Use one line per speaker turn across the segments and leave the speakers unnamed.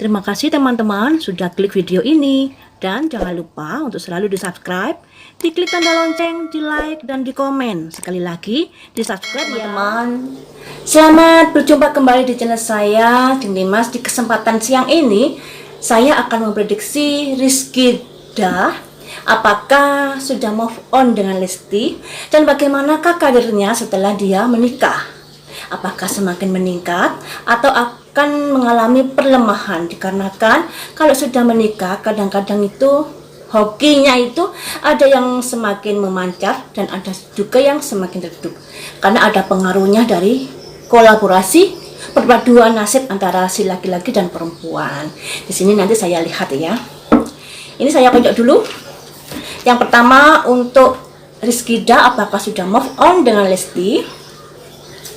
Terima kasih teman-teman sudah klik video ini. Dan jangan lupa untuk selalu di-subscribe, diklik tanda lonceng, di-like, dan di-komen. Sekali lagi, di-subscribe ya teman. Selamat berjumpa kembali di channel saya, Ding Dimas. Di kesempatan siang ini, saya akan memprediksi Rizky Dah apakah sudah move on dengan Lesti, dan bagaimanakah karirnya setelah dia menikah. Apakah semakin meningkat atau akan mengalami perlemahan, dikarenakan kalau sudah menikah kadang-kadang itu hokinya itu ada yang semakin memancar dan ada juga yang semakin redup, karena ada pengaruhnya dari kolaborasi perpaduan nasib antara si laki-laki dan perempuan. Di sini nanti saya lihat ya. Ini saya kocok dulu. Yang pertama untuk Rizky Dah, apakah sudah move on dengan Lesti?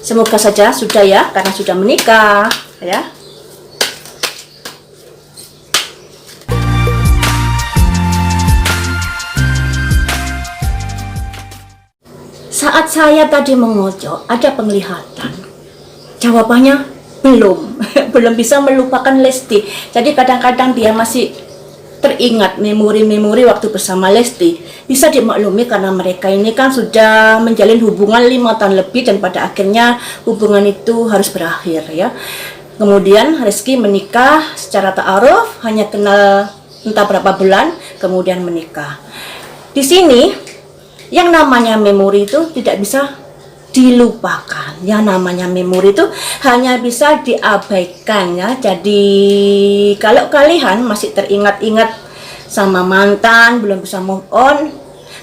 Semoga saja sudah ya, karena sudah menikah ya. Saat saya tadi mengocok, ada penglihatan. Jawabannya belum. Belum bisa melupakan Lesti. Jadi kadang-kadang dia masih teringat memori-memori waktu bersama Lesti. Bisa dimaklumi karena mereka ini kan sudah menjalin hubungan 5 tahun lebih, dan pada akhirnya hubungan itu harus berakhir ya. Kemudian Rizky menikah secara ta'aruf, hanya kenal entah berapa bulan, kemudian menikah. Di sini yang namanya memori itu tidak bisa dilupakan. Yang namanya memori itu hanya bisa diabaikan ya. Jadi kalau kalian masih teringat-ingat sama mantan, belum bisa move on,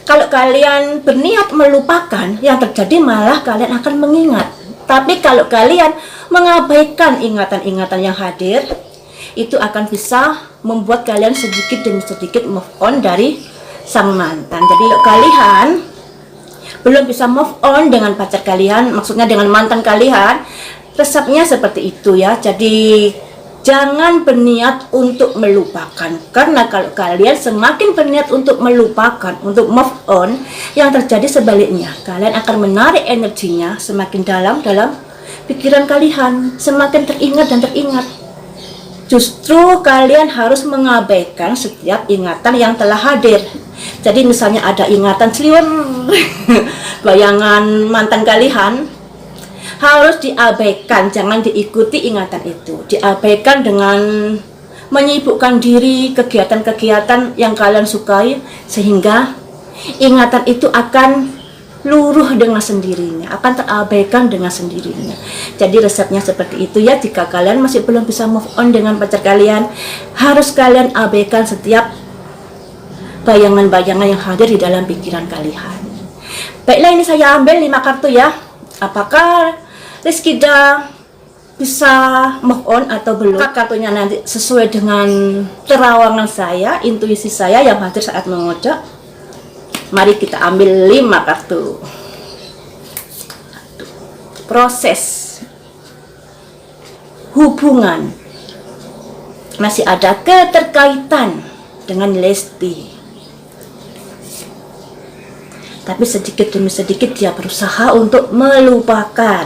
kalau kalian berniat melupakan, yang terjadi malah kalian akan mengingat. Tapi kalau kalian mengabaikan ingatan-ingatan yang hadir, itu akan bisa membuat kalian sedikit demi sedikit move on dari sang mantan. Jadi kalau kalian belum bisa move on dengan pacar kalian, maksudnya dengan mantan kalian, resepnya seperti itu ya. Jadi jangan berniat untuk melupakan, karena kalau kalian semakin berniat untuk melupakan, untuk move on, yang terjadi sebaliknya, kalian akan menarik energinya semakin dalam pikiran kalian, semakin teringat dan teringat. Justru kalian harus mengabaikan setiap ingatan yang telah hadir. Jadi misalnya ada ingatan seliwer, bayangan mantan kalian, harus diabaikan, jangan diikuti ingatan itu. Diabaikan dengan menyibukkan diri kegiatan-kegiatan yang kalian sukai, sehingga ingatan itu akan luruh dengan sendirinya, akan terabaikan dengan sendirinya. Jadi resepnya seperti itu ya. Jika kalian masih belum bisa move on dengan pacar kalian, harus kalian abaikan setiap bayangan-bayangan yang hadir di dalam pikiran kalian. Baiklah, ini saya ambil 5 kartu ya. Apakah Rizky Dah bisa move on atau belum? Kartunya nanti sesuai dengan terawangan saya, intuisi saya yang hadir saat mengocok. Mari kita ambil 5 kartu. Proses hubungan, masih ada keterkaitan dengan Lesti, tapi sedikit demi sedikit dia berusaha untuk melupakan.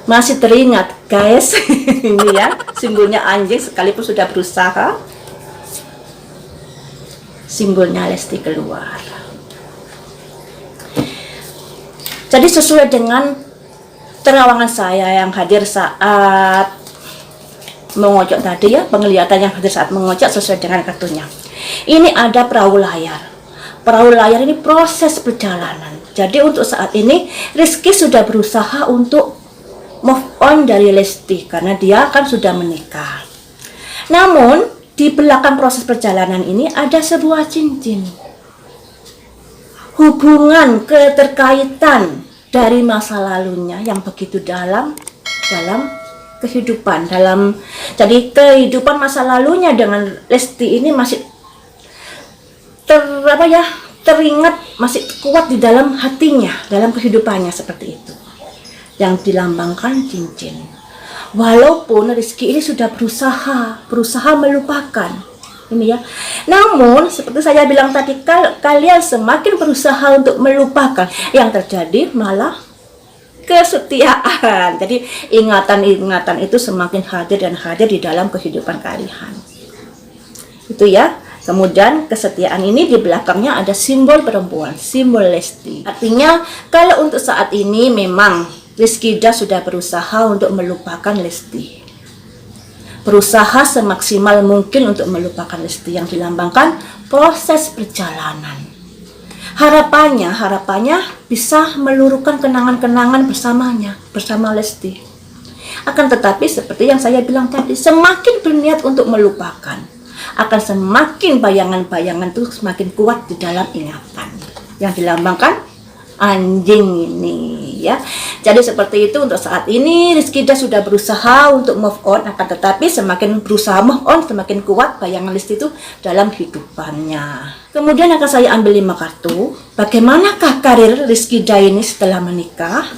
Masih teringat guys. Ini ya, simbolnya anjing, sekalipun sudah berusaha, simbolnya Lesti keluar. Jadi sesuai dengan terawangan saya yang hadir saat mengocok tadi ya, penglihatan yang hadir saat mengocok sesuai dengan kartunya. Ini ada perahu layar. Perahu layar ini proses perjalanan. Jadi untuk saat ini Rizky sudah berusaha untuk move on dari Lesti, karena dia kan sudah menikah. Namun di belakang proses perjalanan ini ada sebuah cincin. Hubungan keterkaitan dari masa lalunya yang begitu dalam kehidupan, jadi kehidupan masa lalunya dengan Lesti ini masih teringat, masih kuat di dalam hatinya, dalam kehidupannya, seperti itu yang dilambangkan cincin. Walaupun Rizky ini sudah berusaha melupakan ini ya, namun seperti saya bilang tadi, kalian semakin berusaha untuk melupakan, yang terjadi malah kesetiaan. Jadi ingatan-ingatan itu semakin hadir dan hadir di dalam kehidupan kalian. Itu ya. Kemudian kesetiaan ini di belakangnya ada simbol perempuan, simbol Lesti. Artinya kalau untuk saat ini memang Rizkida sudah berusaha untuk melupakan Lesti. Berusaha semaksimal mungkin untuk melupakan Lesti, yang dilambangkan proses perjalanan. Harapannya bisa meluruhkan kenangan-kenangan bersamanya, bersama Lesti. Akan tetapi seperti yang saya bilang tadi, semakin berniat untuk melupakan, akan semakin bayangan-bayangan itu semakin kuat di dalam ingatan. Yang dilambangkan anjing ini ya. Jadi seperti itu untuk saat ini Rizkida sudah berusaha untuk move on, akan tetapi semakin berusaha move on semakin kuat bayangan Lesti itu dalam hidupannya. Kemudian akan saya ambil 5 kartu. Bagaimanakah karir Rizkida ini setelah menikah?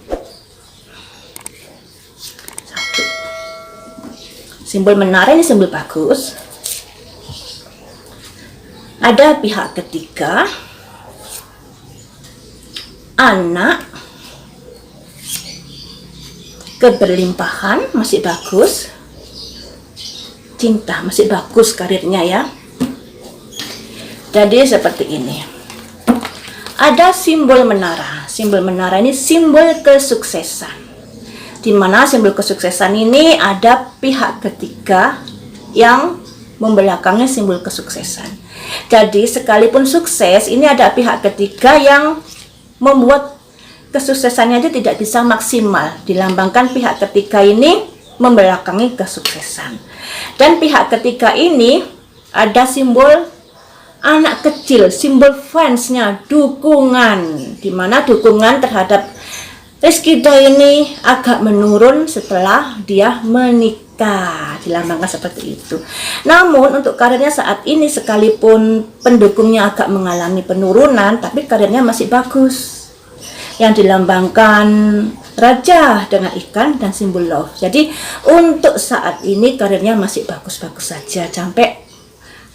1. Simbol menara ini simbol bagus. Ada pihak ketiga, anak, keberlimpahan masih bagus, cinta masih bagus karirnya ya. Jadi seperti ini. Ada simbol menara. Simbol menara ini simbol kesuksesan. Di mana simbol kesuksesan ini ada pihak ketiga yang membelakangi simbol kesuksesan. Jadi sekalipun sukses, ini ada pihak ketiga yang membuat kesuksesannya itu tidak bisa maksimal. Dilambangkan pihak ketiga ini membelakangi kesuksesan. Dan pihak ketiga ini ada simbol anak kecil, simbol fansnya, dukungan. Dimana dukungan terhadap Rizkida ini agak menurun setelah dia menikah. Dilambangkan seperti itu. Namun untuk karirnya saat ini sekalipun pendukungnya agak mengalami penurunan, tapi karirnya masih bagus. Yang dilambangkan raja dengan ikan dan simbol love. Jadi untuk saat ini karirnya masih bagus-bagus saja sampai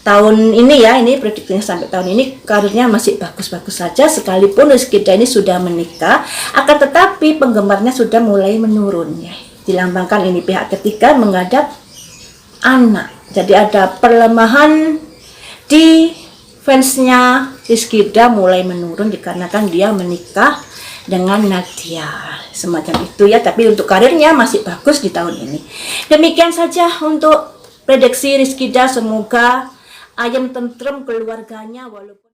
tahun ini ya, ini prediksinya sampai tahun ini karirnya masih bagus-bagus saja sekalipun Rizkida ini sudah menikah, akan tetapi penggemarnya sudah mulai menurun ya. Dilambangkan ini pihak ketiga menghadap anak. Jadi ada perlemahan di fansnya Rizkida mulai menurun dikarenakan dia menikah dengan Nadia, semacam itu ya. Tapi untuk karirnya masih bagus di tahun ini. Demikian saja untuk prediksi Rizkida, semoga ayam tentrem keluarganya walaupun